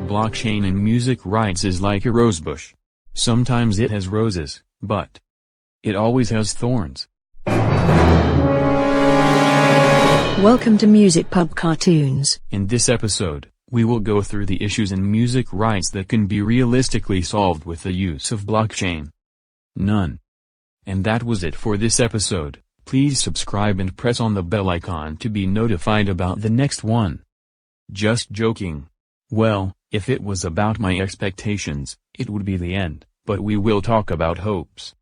Blockchain in music rights is like a rosebush. Sometimes it has roses, but it always has thorns. Welcome to Music Pub Cartoons. In this episode, we will go through the issues in music rights that can be realistically solved with the use of blockchain. None. And that was it for this episode. Please subscribe and press on the bell icon to be notified about the next one. Just joking. Well, if it was about my expectations, it would be the end, but we will talk about hopes.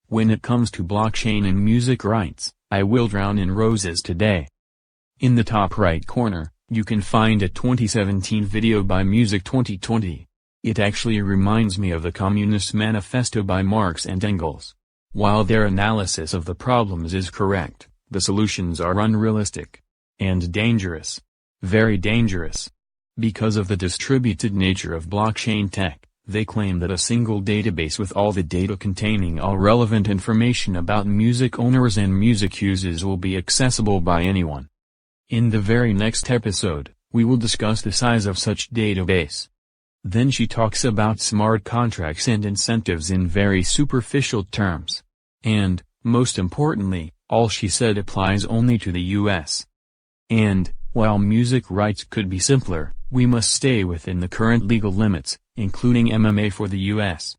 When it comes to blockchain and music rights, I will drown in roses today. In the top right corner, you can find a 2017 video by Music 2020. It actually reminds me of the Communist Manifesto by Marx and Engels. While their analysis of the problems is correct, the solutions are unrealistic. And dangerous. Very dangerous. Because of the distributed nature of blockchain tech, they claim that a single database with all the data containing all relevant information about music owners and music users will be accessible by anyone. In the very next episode, we will discuss the size of such database. Then she talks about smart contracts and incentives in very superficial terms. And, most importantly, all she said applies only to the US. And, while music rights could be simpler, we must stay within the current legal limits, including MMA for the US.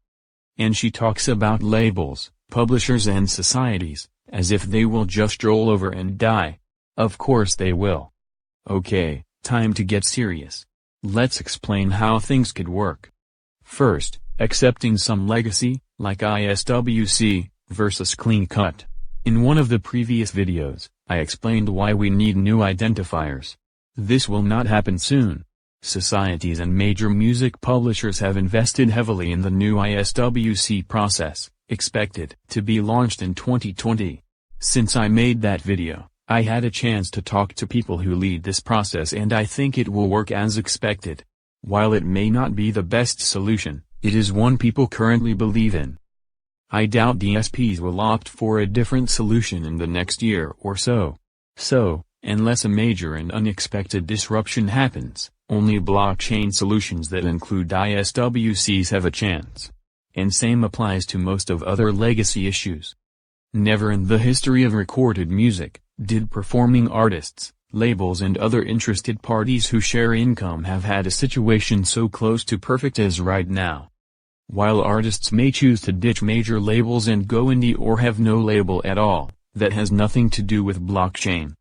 And she talks about labels, publishers and societies, as if they will just roll over and die. Of course they will. Okay, time to get serious. Let's explain how things could work. First, accepting some legacy, like ISWC, versus clean cut. In one of the previous videos, I explained why we need new identifiers. This will not happen soon. Societies and major music publishers have invested heavily in the new ISWC process, expected to be launched in 2020. Since I made that video, I had a chance to talk to people who lead this process and I think it will work as expected. While it may not be the best solution, it is one people currently believe in. I doubt DSPs will opt for a different solution in the next year or so. So, unless a major and unexpected disruption happens, only blockchain solutions that include ISWCs have a chance. And same applies to most of other legacy issues. Never in the history of recorded music, did performing artists, labels and other interested parties who share income have had a situation so close to perfect as right now. While artists may choose to ditch major labels and go indie or have no label at all, that has nothing to do with blockchain.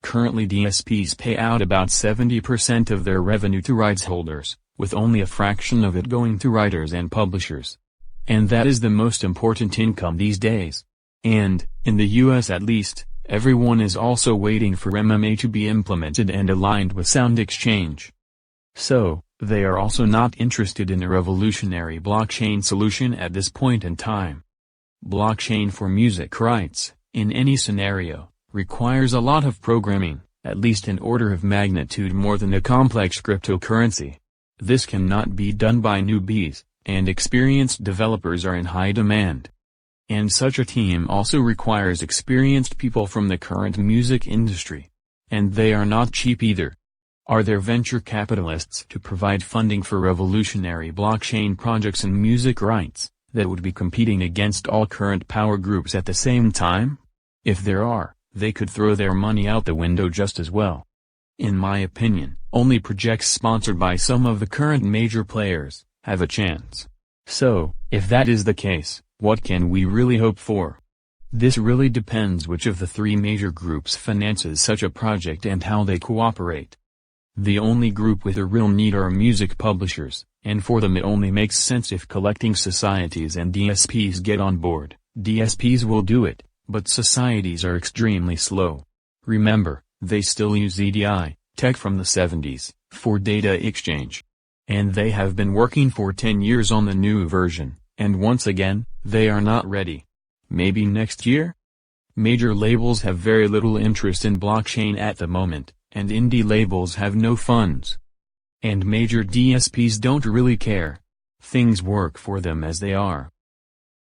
Currently DSPs pay out about 70% of their revenue to rights holders, with only a fraction of it going to writers and publishers. And that is the most important income these days. And, in the US at least, everyone is also waiting for MMA to be implemented and aligned with Sound Exchange. So, they are also not interested in a revolutionary blockchain solution at this point in time. Blockchain for music rights, in any scenario, requires a lot of programming, at least an order of magnitude more than a complex cryptocurrency. This cannot be done by newbies, and experienced developers are in high demand. And such a team also requires experienced people from the current music industry. And they are not cheap either. Are there venture capitalists to provide funding for revolutionary blockchain projects and music rights, that would be competing against all current power groups at the same time? If there are, they could throw their money out the window just as well. In my opinion, only projects sponsored by some of the current major players have a chance. So, if that is the case, what can we really hope for? This really depends which of the three major groups finances such a project and how they cooperate. The only group with a real need are music publishers, and for them it only makes sense if collecting societies and DSPs get on board. DSPs will do it, but societies are extremely slow. Remember, they still use EDI, tech from the 70s, for data exchange. And they have been working for 10 years on the new version, and once again, they are not ready. Maybe next year? Major labels have very little interest in blockchain at the moment, and indie labels have no funds. And major DSPs don't really care. Things work for them as they are.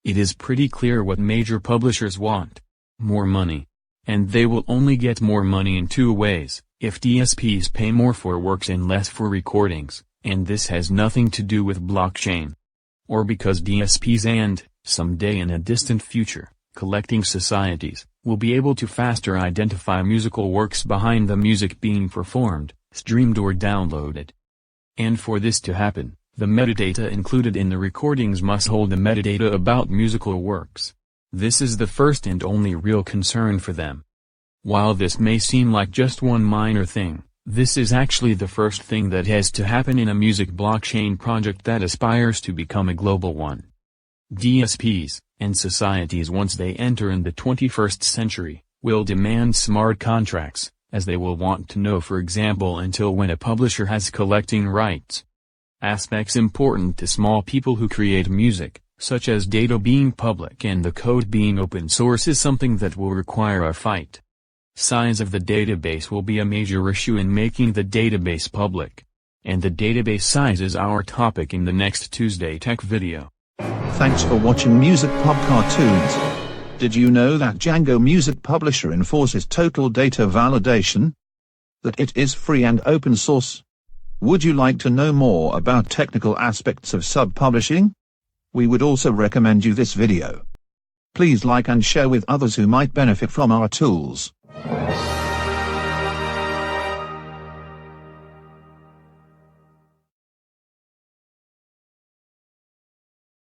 It is pretty clear what major publishers want. More money. And they will only get more money in two ways, If DSPs pay more for works and less for recordings, and this has nothing to do with blockchain. Or because DSPs and, someday in a distant future, collecting societies, will be able to faster identify musical works behind the music being performed, streamed or downloaded. And for this to happen, the metadata included in the recordings must hold the metadata about musical works. This is the first and only real concern for them. While this may seem like just one minor thing, this is actually the first thing that has to happen in a music blockchain project that aspires to become a global one. DSPs, and societies once they enter in the 21st century, will demand smart contracts, as they will want to know, for example, until when a publisher has collecting rights. Aspects important to small people who create music, such as data being public and the code being open source, is something that will require a fight. Size of the database will be a major issue in making the database public. And the database size is our topic in the next Tuesday Tech video. Thanks for watching Music Pub Cartoons. Did you know that Django Music Publisher enforces total data validation? That it is free and open source? Would you like to know more about technical aspects of sub-publishing? We would also recommend you this video. Please like and share with others who might benefit from our tools.